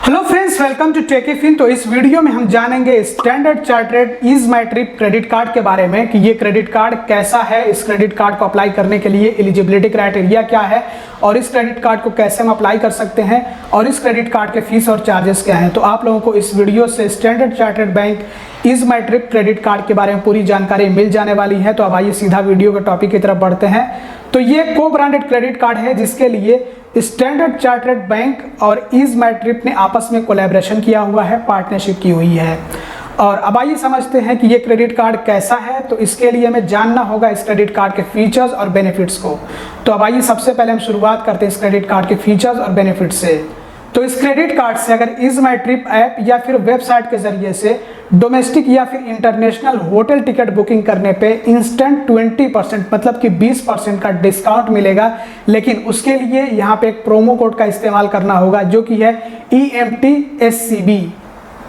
Hello friends, welcome to Techifin. तो इस video में हम जानेंगे Standard Chartered EaseMyTrip credit card के बारे में कि ये क्रेडिट कार्ड कैसा है, इस क्रेडिट कार्ड को अप्लाई करने के लिए एलिजिबिलिटी क्राइटेरिया क्या है और इस क्रेडिट कार्ड को कैसे हम अप्लाई कर सकते हैं और इस क्रेडिट कार्ड के फीस और चार्जेस क्या हैं। तो आप लोगों को इस वीडियो से standard chartered bank is my trip credit card के बारे में पूरी जानकारी मिल जाने वाली है। तो अब आइए सीधा वीडियो के टॉपिक की तरफ बढ़ते हैं। तो ये को ब्रांडेड क्रेडिट कार्ड है जिसके लिए स्टैंडर्ड चार्टर्ड बैंक और इज माई ट्रिप ने आपस में कोलैबोरेशन किया हुआ है, पार्टनरशिप की हुई है। और अब आइए समझते हैं कि ये क्रेडिट कार्ड कैसा है। तो इसके लिए हमें जानना होगा इस क्रेडिट कार्ड के फीचर्स और बेनिफिट्स को। तो अब आइए सबसे पहले हम शुरुआत करते हैं इस क्रेडिट कार्ड के फीचर्स और बेनिफिट्स से। तो इस क्रेडिट कार्ड से अगर इज माई ट्रिप ऐप या फिर वेबसाइट के जरिए से डोमेस्टिक या फिर इंटरनेशनल होटल टिकट बुकिंग करने पे इंस्टेंट 20% मतलब कि 20% का डिस्काउंट मिलेगा। लेकिन उसके लिए यहाँ पे एक प्रोमो कोड का इस्तेमाल करना होगा जो कि है EMTSCB।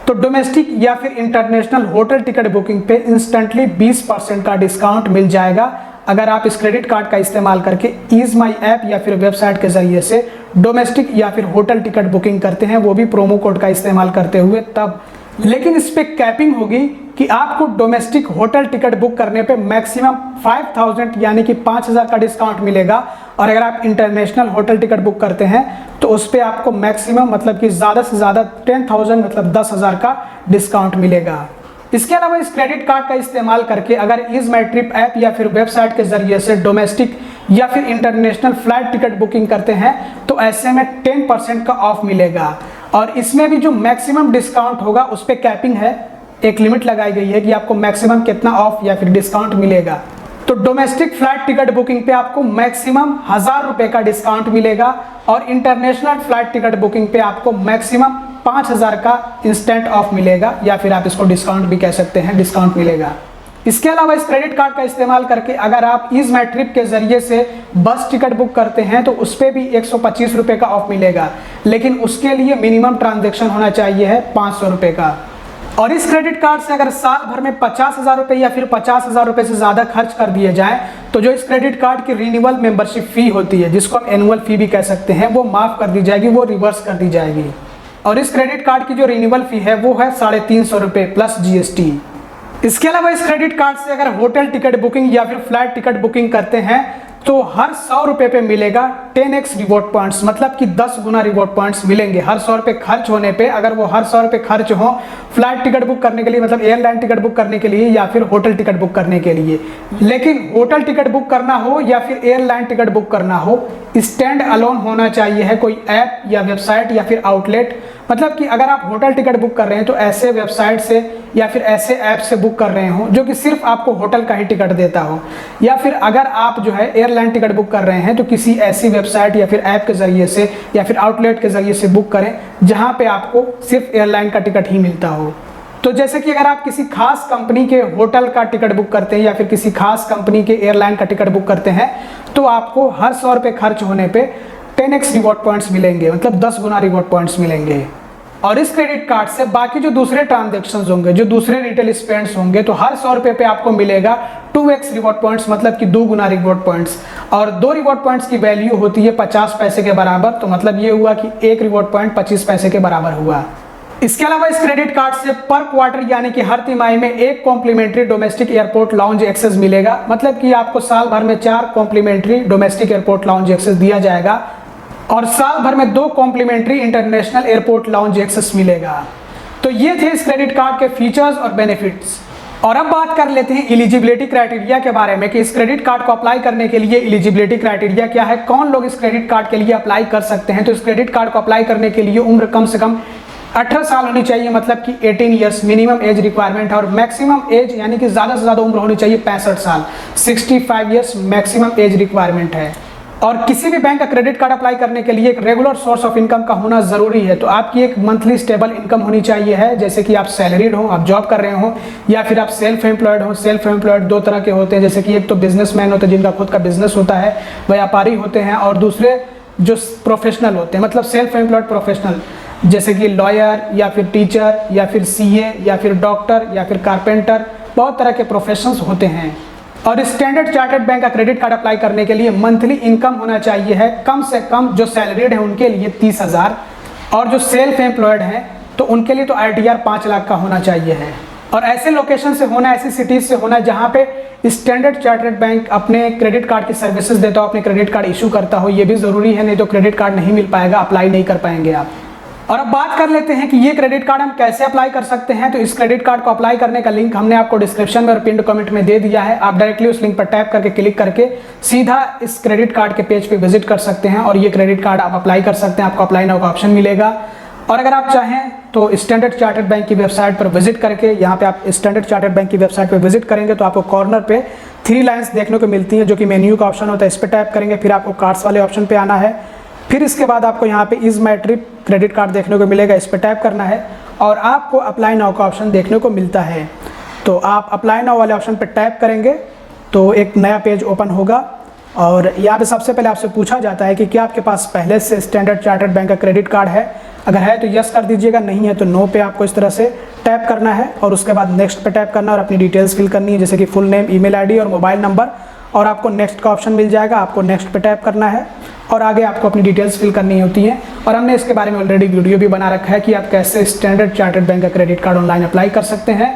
तो डोमेस्टिक या फिर इंटरनेशनल होटल टिकट बुकिंग पे इंस्टेंटली 20% का डिस्काउंट मिल जाएगा अगर आप इस क्रेडिट कार्ड का इस्तेमाल करके इज माई ऐप या फिर वेबसाइट के जरिए से डोमेस्टिक या फिर होटल टिकट बुकिंग करते हैं, वो भी प्रोमो कोड का इस्तेमाल करते हुए तब। लेकिन इस पे कैपिंग होगी कि आपको डोमेस्टिक होटल टिकट बुक करने पे मैक्सिमम 5000 यानी कि 5000 का डिस्काउंट मिलेगा और अगर आप इंटरनेशनल होटल टिकट बुक करते हैं तो उस पे आपको मैक्सिमम मतलब कि ज़्यादा से ज़्यादा 10,000 मतलब 10,000 का डिस्काउंट मिलेगा। इसके अलावा इस क्रेडिट कार्ड का इस्तेमाल करके अगर इज माई ट्रिप ऐप या फिर वेबसाइट के जरिए से डोमेस्टिक या फिर इंटरनेशनल फ्लाइट टिकट बुकिंग करते हैं तो ऐसे में 10% का ऑफ मिलेगा। और इसमें भी जो मैक्सिमम डिस्काउंट होगा उस पर कैपिंग है, एक लिमिट लगाई गई है कि आपको मैक्सिमम कितना ऑफ या फिर डिस्काउंट मिलेगा। तो डोमेस्टिक फ्लाइट टिकट बुकिंग पे आपको मैक्सिमम 1000 रुपये का डिस्काउंट मिलेगा और इंटरनेशनल फ्लाइट टिकट बुकिंग पे आपको मैक्सिमम 5000 का इंस्टेंट ऑफ मिलेगा या फिर आप इसको डिस्काउंट भी कह सकते हैं, डिस्काउंट मिलेगा। इसके अलावा इस क्रेडिट कार्ड का इस्तेमाल करके अगर आप इज माई ट्रिप के जरिए से बस टिकट बुक करते हैं तो उस पर भी 125 रुपये का ऑफ मिलेगा, लेकिन उसके लिए मिनिमम ट्रांजैक्शन होना चाहिए है 500 रुपये का। और इस क्रेडिट कार्ड से अगर साल भर में 50,000 रुपये या फिर 50,000 रुपये से ज़्यादा खर्च कर दिए जाए तो जो इस क्रेडिट कार्ड की रिन्यूअल मेंबरशिप फ़ी होती है, जिसको हम एनुअल फ़ी भी कह सकते हैं, वो माफ़ कर दी जाएगी, वो रिवर्स कर दी जाएगी। और इस क्रेडिट कार्ड की जो रिन्यूअल फ़ी है वो है 350 रुपये प्लस GST। इसके अलावा इस क्रेडिट कार्ड से अगर होटल टिकट बुकिंग या फिर फ्लाइट टिकट बुकिंग करते हैं तो हर 100 रुपये पे मिलेगा 10x रिवॉर्ड पॉइंट्स, मतलब कि 10 गुना रिवॉर्ड पॉइंट्स मिलेंगे हर 100 रुपये खर्च होने पे। अगर वो हर 100 रुपये खर्च हो फ्लाइट टिकट बुक करने के लिए, मतलब एयरलाइन टिकट बुक करने के लिए या फिर होटल टिकट बुक करने के लिए। लेकिन होटल टिकट बुक करना हो या फिर एयरलाइन टिकट बुक करना हो, स्टैंड अलोन होना चाहिए है कोई ऐप या वेबसाइट या फिर आउटलेट। मतलब कि अगर आप होटल टिकट बुक कर रहे हैं तो ऐसे वेबसाइट से या फिर ऐसे ऐप से बुक कर रहे हो जो कि सिर्फ आपको होटल का ही टिकट देता हो, या फिर अगर आप जो है एयरलाइन टिकट बुक कर रहे हैं तो किसी ऐसी वेबसाइट या फिर ऐप के जरिए से या फिर आउटलेट के जरिए से बुक करें जहां पे आपको सिर्फ एयरलाइन का टिकट ही मिलता हो। तो जैसे कि अगर आप किसी खास कंपनी के होटल का टिकट बुक करते हैं या फिर किसी खास कंपनी के एयरलाइन का टिकट बुक करते हैं तो आपको हर 100 रुपये खर्च होने पे 10x रिवॉर्ड पॉइंट्स मिलेंगे, मतलब 10 गुना रिवॉर्ड पॉइंट्स मिलेंगे। और इस क्रेडिट कार्ड से बाकी जो दूसरे ट्रांजैक्शंस होंगे, जो दूसरे रिटेल स्पेंड्स होंगे, तो हर 100 रुपये पे आपको मिलेगा 2x रिवॉर्ड पॉइंट्स, मतलब कि 2 गुना रिवॉर्ड पॉइंट्स। और 2 रिवॉर्ड पॉइंट्स की वैल्यू होती है 50 पैसे के बराबर। तो मतलब ये हुआ कि 1 रिवॉर्ड पॉइंट 25 पैसे के बराबर हुआ। इसके अलावा इस क्रेडिट कार्ड से पर क्वार्टर यानी कि हर तिमाही में एक complimentary domestic airport lounge access मिलेगा, मतलब कि आपको साल भर में 4 complimentary domestic airport lounge access दिया जाएगा और साल भर में 2 complimentary international airport lounge access मिलेगा। तो ये थे इस क्रेडिट कार्ड के फीचर्स और बेनिफिट्स। और अब बात कर लेते हैं एलिजिबिलिटी क्राइटेरिया के बारे में कि इस क्रेडिट कार्ड को अप्लाई करने के लिए एलिजिबिलिटी क्राइटेरिया क्या है, कौन लोग इस क्रेडिट कार्ड के लिए अप्लाई कर सकते हैं। तो इस क्रेडिट कार्ड को अप्लाई करने के लिए उम्र कम से कम 18 साल होनी चाहिए, मतलब कि 18 ईयर्स मिनिमम एज रिक्वायरमेंट है। और मैक्सिमम एज यानी कि ज़्यादा से ज़्यादा उम्र होनी चाहिए 65 साल, 65 ईयर्स मैक्सिमम एज रिक्वायरमेंट है। और किसी भी बैंक का क्रेडिट कार्ड अप्लाई करने के लिए एक रेगुलर सोर्स ऑफ इनकम का होना ज़रूरी है। तो आपकी एक मंथली स्टेबल इनकम होनी चाहिए है, जैसे कि आप सैलरीड हो, आप जॉब कर रहे हो, या फिर आप सेल्फ एम्प्लॉयड हो। सेल्फ एम्प्लॉयड 2 तरह के होते हैं, जैसे कि एक तो बिजनेसमैन होते हैं जिनका खुद का बिजनेस होता है, व्यापारी होते हैं, और दूसरे जो प्रोफेशनल होते हैं, मतलब सेल्फ एम्प्लॉयड प्रोफेशनल, जैसे कि लॉयर या फिर टीचर या फिर CA या फिर डॉक्टर या फिर कारपेंटर, बहुत तरह के प्रोफेशंस होते हैं। और स्टैंडर्ड चार्टर्ड बैंक का क्रेडिट कार्ड अप्लाई करने के लिए मंथली इनकम होना चाहिए है कम से कम, जो सैलरीड है उनके लिए 30,000, और जो सेल्फ एम्प्लॉयड हैं तो उनके लिए तो ITR 5 लाख का होना चाहिए है। और ऐसे लोकेशन से होना, ऐसी सिटीज से होना जहाँ पे स्टैंडर्ड चार्टर्ड बैंक अपने क्रेडिट कार्ड की सर्विसेज देता हो, अपने क्रेडिट कार्ड इशू करता हो, ये भी ज़रूरी है, नहीं तो क्रेडिट कार्ड नहीं मिल पाएगा, अप्लाई नहीं कर पाएंगे आप। और अब बात कर लेते हैं कि ये क्रेडिट कार्ड हम कैसे अप्लाई कर सकते हैं। तो इस क्रेडिट कार्ड को अप्लाई करने का लिंक हमने आपको डिस्क्रिप्शन में और पिन कमेंट में दे दिया है। आप डायरेक्टली उस लिंक पर टैप करके क्लिक करके सीधा इस क्रेडिट कार्ड के पेज पे विजिट कर सकते हैं और ये क्रेडिट कार्ड आप अप्लाई कर सकते हैं। आपको अप्लाई नाउ का ऑप्शन मिलेगा। और अगर आप चाहें तो स्टैंडर्ड चार्टर्ड बैंक की वेबसाइट पर विजिट करके, यहाँ पे आप स्टैंडर्ड चार्टर्ड बैंक की वेबसाइट पर विजिट करेंगे तो आपको कॉर्नर पे 3 लाइन्स देखने को मिलती हैं जो कि मेन्यू का ऑप्शन होता है। इस पर टैप करेंगे, फिर आपको कार्ड्स वाले ऑप्शन पे आना है। फिर इसके बाद आपको यहाँ पे is my trip credit card देखने को मिलेगा, इस पर टैप करना है और आपको अप्लाई नाउ का ऑप्शन देखने को मिलता है। तो आप अप्लाई नाउ वाले ऑप्शन पर टैप करेंगे तो एक नया पेज ओपन होगा और यहाँ पे सबसे पहले आपसे पूछा जाता है कि क्या आपके पास पहले से स्टैंडर्ड चार्टर्ड बैंक का क्रेडिट कार्ड है। अगर है तो यस कर दीजिएगा, नहीं है तो नो पे आपको इस तरह से टैप करना है और उसके बाद नेक्स्ट पे टैप करना और अपनी डिटेल्स फिल करनी है, जैसे कि फुल नेम, ईमेल आईडी और मोबाइल नंबर, और आपको नेक्स्ट का ऑप्शन मिल जाएगा। आपको नेक्स्ट पे टैप करना है और आगे आपको अपनी डिटेल्स फिल करनी होती हैं। और हमने इसके बारे में ऑलरेडी वीडियो भी बना रखा है कि आप कैसे स्टैंडर्ड चार्टर्ड बैंक का क्रेडिट कार्ड ऑनलाइन अप्लाई कर सकते हैं।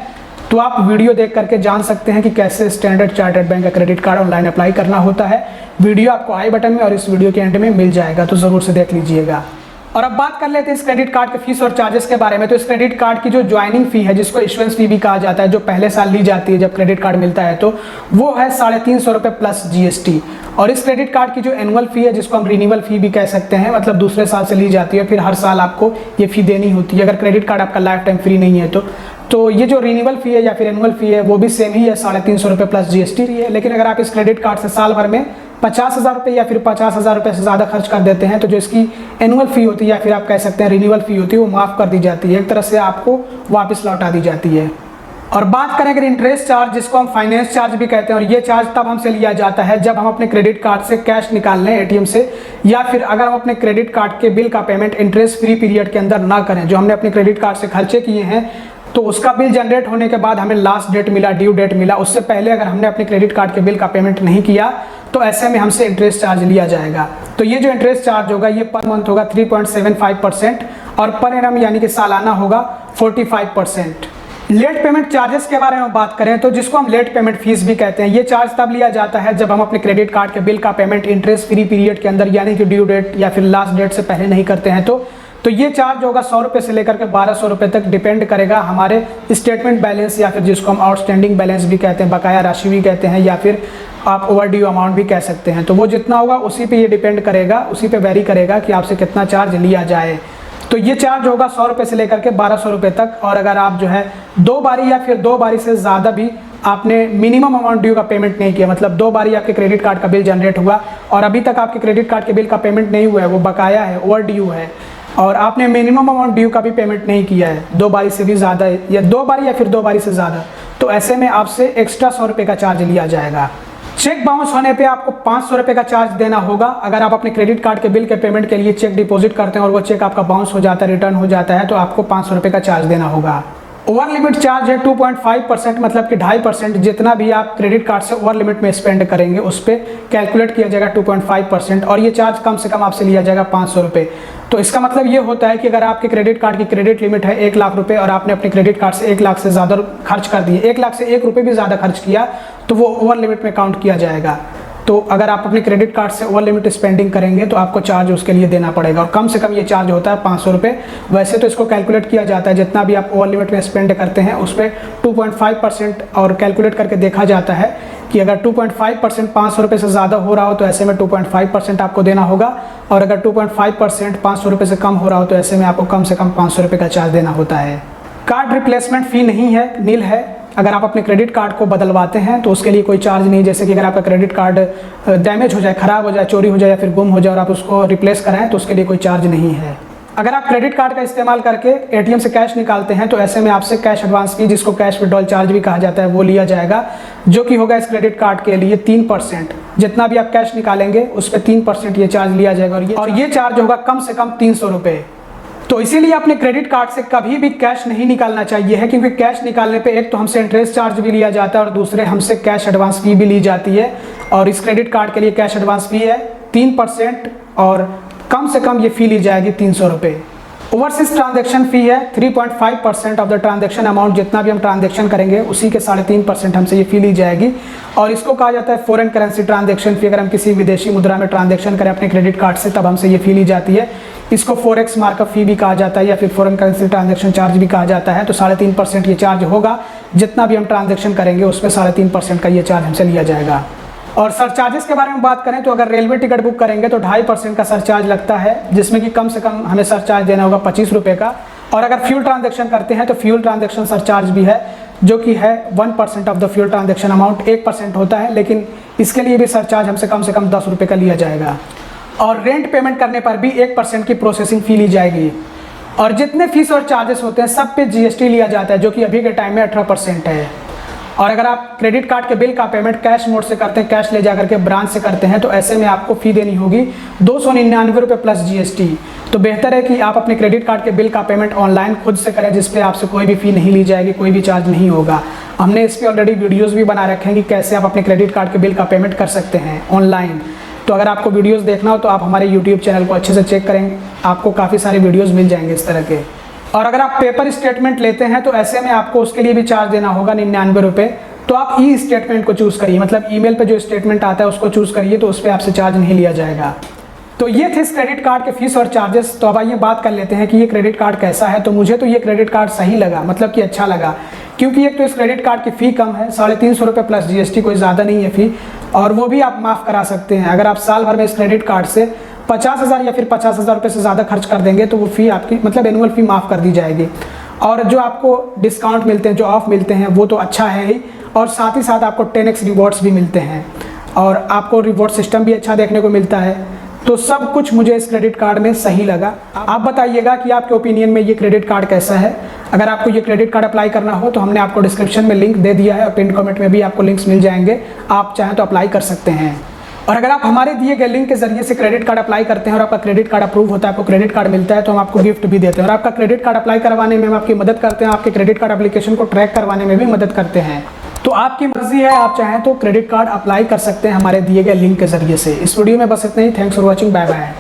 तो आप वीडियो देख करके जान सकते हैं कि कैसे स्टैंडर्ड चार्टर्ड बैंक का क्रेडिट कार्ड ऑनलाइन अप्लाई करना होता है। वीडियो आपको आई बटन में और इस वीडियो के एंड में मिल जाएगा, तो ज़रूर से देख लीजिएगा। और अब बात कर लेते हैं इस क्रेडिट कार्ड के फीस और चार्जेस के बारे में। तो इस क्रेडिट कार्ड की जो ज्वाइनिंग फी है, जिसको इशुएंस फी भी कहा जाता है, जो पहले साल ली जाती है जब क्रेडिट कार्ड मिलता है, तो वो है 350 रुपये प्लस GST। और इस क्रेडिट कार्ड की जो एनुअल फी है, जिसको हम रिन्यूअल फी भी कह सकते हैं, मतलब दूसरे साल से ली जाती है, फिर हर साल आपको ये फी देनी होती है अगर क्रेडिट कार्ड आपका लाइफ टाइम फ्री नहीं है तो ये जो रिन्यूअल फी है या फिर एनुअल फी है वो भी सेम ही है, 350 रुपये प्लस GST है। लेकिन अगर आप इस क्रेडिट कार्ड से साल भर में 50,000 रुपये या फिर 50,000 रुपये से ज़्यादा खर्च कर देते हैं तो जो इसकी एनुअल फी होती है या फिर आप कह सकते हैं रिन्यूअल फी होती है, वो माफ़ कर दी जाती है, एक तरह से आपको वापस लौटा दी जाती है। और बात करें अगर इंटरेस्ट चार्ज, जिसको हम फाइनेंस चार्ज भी कहते हैं, और ये चार्ज तब हमसे लिया जाता है जब हम अपने क्रेडिट कार्ड से कैश निकाल लें ATM से, या फिर अगर हम अपने क्रेडिट कार्ड के बिल का पेमेंट इंटरेस्ट फ्री पीरियड के अंदर ना करें। जो हमने अपने क्रेडिट कार्ड से खर्चे किए हैं तो उसका बिल जनरेट होने के बाद हमें लास्ट डेट मिला, ड्यू डेट मिला, उससे पहले अगर हमने अपने क्रेडिट कार्ड के बिल का पेमेंट नहीं किया तो ऐसे में हमसे इंटरेस्ट चार्ज लिया जाएगा। तो ये जो इंटरेस्ट चार्ज होगा ये पर मंथ होगा 3.75% और पर एनम यानी कि सालाना होगा 45%। लेट पेमेंट चार्जेस के बारे में बात करें तो जिसको हम लेट पेमेंट फीस भी कहते हैं, ये चार्ज तब लिया जाता है जब हम अपने क्रेडिट कार्ड के बिल का पेमेंट इंटरेस्ट फ्री पीरियड के अंदर यानी कि ड्यू डेट या फिर लास्ट डेट से पहले नहीं करते हैं। तो ये चार्ज होगा 100 रुपये से लेकर के 1200 रुपये तक, डिपेंड करेगा हमारे स्टेटमेंट बैलेंस या फिर जिसको हम आउटस्टैंडिंग बैलेंस भी कहते हैं, बकाया राशि भी कहते हैं, या फिर आप ओवरड्यू अमाउंट भी कह सकते हैं। तो वो जितना होगा उसी पे ये डिपेंड करेगा, उसी पे वेरी करेगा कि आपसे कितना चार्ज लिया जाए। तो ये चार्ज होगा 100 रुपये से लेकर के 1200 रुपये तक। और अगर आप जो है 2 बारी या फिर 2 बारी से ज़्यादा भी आपने मिनिमम अमाउंट ड्यू का पेमेंट नहीं किया, मतलब 2 बारी आपके क्रेडिट कार्ड का बिल जनरेट हुआ और अभी तक आपके क्रेडिट कार्ड के बिल का पेमेंट नहीं हुआ है, वो बकाया है, ओवर ड्यू है, और आपने मिनिमम अमाउंट ड्यू का भी पेमेंट नहीं किया है 2 बारी से भी ज़्यादा या 2 बारी या फिर 2 बारी से ज़्यादा, तो ऐसे में आपसे एक्स्ट्रा 100 रुपये का चार्ज लिया जाएगा। चेक बाउंस होने पे आपको 500 रुपये का चार्ज देना होगा। अगर आप अपने क्रेडिट कार्ड के बिल के पेमेंट के लिए चेक डिपॉजिट करते हैं और वो चेक आपका बाउंस हो जाता है, रिटर्न हो जाता है, तो आपको 500 रुपये का चार्ज देना होगा। ओवर लिमिट चार्ज है 2.5%, मतलब कि 2.5%। जितना भी आप क्रेडिट कार्ड से ओवर लिमिट में स्पेंड करेंगे उस पर कैलकुलेट किया जाएगा 2.5%, और ये चार्ज कम से कम आपसे लिया जाएगा 500 रुपये। तो इसका मतलब ये होता है कि अगर आपके क्रेडिट कार्ड की क्रेडिट लिमिट है 1 लाख रुपए और आपने अपने क्रेडिट कार्ड से 1 लाख से ज़्यादा खर्च कर दिए, 1 लाख से 1 रुपये भी ज़्यादा खर्च किया, तो वो ओवर लिमिट में काउंट किया जाएगा। तो अगर आप अपने क्रेडिट कार्ड से ओवर लिमिट स्पेंडिंग करेंगे तो आपको चार्ज उसके लिए देना पड़ेगा, और कम से कम ये चार्ज होता है 500 रुपये। वैसे तो इसको कैलकुलेट किया जाता है जितना भी आप ओवर लिमिट में स्पेंड करते हैं उस पर 2.5%, और कैलकुलेट करके देखा जाता है कि अगर 2.5% 500 रुपये से ज़्यादा हो रहा हो तो ऐसे में 2.5% आपको देना होगा, और अगर 2.5% 500 रुपये से कम हो रहा हो तो ऐसे में आपको कम से कम 500 रुपये का चार्ज देना होता है। कार्ड रिप्लेसमेंट फ़ी नहीं है, नील है। अगर आप अपने क्रेडिट कार्ड को बदलवाते हैं तो उसके लिए कोई चार्ज नहीं, जैसे कि अगर आपका क्रेडिट कार्ड डैमेज हो जाए, ख़राब हो जाए, चोरी हो जाए या फिर गुम हो जाए और आप उसको रिप्लेस कराएं तो उसके लिए कोई चार्ज नहीं है। अगर आप क्रेडिट कार्ड का इस्तेमाल करके ATM से कैश निकालते हैं तो ऐसे में आपसे कैश एडवांस फी, जिसको कैश विड्रॉल चार्ज भी कहा जाता है, वो लिया जाएगा, जो कि होगा इस क्रेडिट कार्ड के लिए 3%। जितना भी आप कैश निकालेंगे उस पर 3% ये चार्ज लिया जाएगा, और ये चार्ज होगा कम से कम 300 रुपये। तो इसीलिए अपने क्रेडिट कार्ड से कभी भी कैश नहीं निकालना चाहिए है, क्योंकि कैश निकालने पे एक तो हमसे इंटरेस्ट चार्ज भी लिया जाता है और दूसरे हमसे कैश एडवांस फी भी ली जाती है। और इस क्रेडिट कार्ड के लिए कैश एडवांस फी है 3%, और कम से कम ये फ़ी ली जाएगी 300 रुपये। ओवरसीज ट्रांजैक्शन फी है 3.5% ऑफ द ट्रांजैक्शन अमाउंट, जितना भी हम ट्रांजैक्शन करेंगे उसी के 3.5% हमसे ये फी ली जाएगी। और इसको कहा जाता है फॉरेन करेंसी ट्रांजैक्शन फी। अगर हम किसी विदेशी मुद्रा में ट्रांजैक्शन करें अपने क्रेडिट कार्ड से तब हमसे ये फी ली जाती है। इसको फॉरेक्स मार्कअप फी भी कहा जाता है या फिर फॉरेन करेंसी ट्रांजैक्शन चार्ज भी कहा जाता है। तो 3.5% ये चार्ज होगा, जितना भी हम ट्रांजैक्शन करेंगे उसमें 3.5% का ये चार्ज हमसे लिया जाएगा। और सरचार्जेस के बारे में बात करें तो अगर रेलवे टिकट बुक करेंगे तो 2.5% का सरचार्ज लगता है, जिसमें कि कम से कम हमें सरचार्ज देना होगा 25 रुपये का। और अगर फ्यूल ट्रांजैक्शन करते हैं तो फ्यूल ट्रांजैक्शन सरचार्ज भी है, जो कि है 1% of the fuel transaction amount, 1% होता है, लेकिन इसके लिए भी सरचार्ज हमसे कम से कम 10 रुपये का लिया जाएगा। और रेंट पेमेंट करने पर भी 1% की प्रोसेसिंग फ़ी ली जाएगी। और जितने फीस और चार्जेस होते हैं सब पे GST लिया जाता है, जो कि अभी के टाइम में 18% है। और अगर आप क्रेडिट कार्ड के बिल का पेमेंट कैश मोड से करते हैं, कैश ले जा करके ब्रांच से करते हैं, तो ऐसे में आपको फ़ी देनी होगी 299 रुपये प्लस GST। तो बेहतर है कि आप अपने क्रेडिट कार्ड के बिल का पेमेंट ऑनलाइन खुद से करें, जिस पे आपसे कोई भी फ़ी नहीं ली जाएगी, कोई भी चार्ज नहीं होगा। हमने इस पर ऑलरेडी वीडियोज़ भी बना रखे हैं कि कैसे आप अपने क्रेडिट कार्ड के बिल का पेमेंट कर सकते हैं ऑनलाइन। तो अगर आपको वीडियोस देखना हो तो आप हमारे YouTube चैनल को अच्छे से चेक करेंगे, आपको काफ़ी सारे वीडियोस मिल जाएंगे इस तरह के। और अगर आप पेपर स्टेटमेंट लेते हैं तो ऐसे में आपको उसके लिए भी चार्ज देना होगा 99 रुपये। तो आप ई स्टेटमेंट को चूज़ करिए, मतलब ईमेल पे जो स्टेटमेंट आता है उसको चूज़ करिए, तो उस पर आपसे चार्ज नहीं लिया जाएगा। तो ये थे इस क्रेडिट कार्ड के फीस और चार्जेस। तो अब आइए बात कर लेते हैं कि ये क्रेडिट कार्ड कैसा है। तो मुझे तो ये क्रेडिट कार्ड सही लगा, मतलब कि अच्छा लगा, क्योंकि एक तो इस क्रेडिट कार्ड की फ़ी कम है, 350 रुपये प्लस GST, कोई ज़्यादा नहीं है फ़ी। और वो भी आप माफ़ करा सकते हैं। अगर आप साल भर में इस क्रेडिट कार्ड से 50,000 या फिर 50,000 रुपये से ज़्यादा खर्च कर देंगे तो वो फ़ी आपकी मतलब एनुअल फ़ी माफ़ कर दी जाएगी। और जो आपको डिस्काउंट मिलते हैं, जो ऑफ मिलते हैं, वो तो अच्छा है ही। और साथ ही साथ आपको 10x रिवॉर्ड्स भी मिलते हैं और आपको रिवॉर्ड सिस्टम भी अच्छा देखने को मिलता है। तो सब कुछ मुझे इस क्रेडिट कार्ड में सही लगा। आप बताइएगा कि आपके ओपिनियन में ये क्रेडिट कार्ड कैसा है। अगर आपको ये क्रेडिट कार्ड अप्लाई करना हो तो हमने आपको डिस्क्रिप्शन में लिंक दे दिया है और पिन कमेंट में भी आपको लिंक्स मिल जाएंगे, आप चाहें तो अप्लाई कर सकते हैं। और अगर आप हमारे दिए गए लिंक के जरिए से क्रेडिट कार्ड अप्लाई करते हैं और आपका क्रेडिट कार्ड अप्रूव होता है, आपको क्रेडिट कार्ड मिलता है, तो हम आपको गिफ्ट भी देते हैं। और आपका क्रेडिट कार्ड अप्लाई करवाने में हम आपकी मदद करते हैं, आपके क्रेडिट कार्ड एप्लीकेशन को ट्रैक करवाने में भी मदद करते हैं। तो आपकी मर्जी है, आप चाहें तो क्रेडिट कार्ड अप्लाई कर सकते हैं हमारे दिए गए लिंक के जरिए से। इस वीडियो में बस इतना ही। Thanks for watching, bye bye.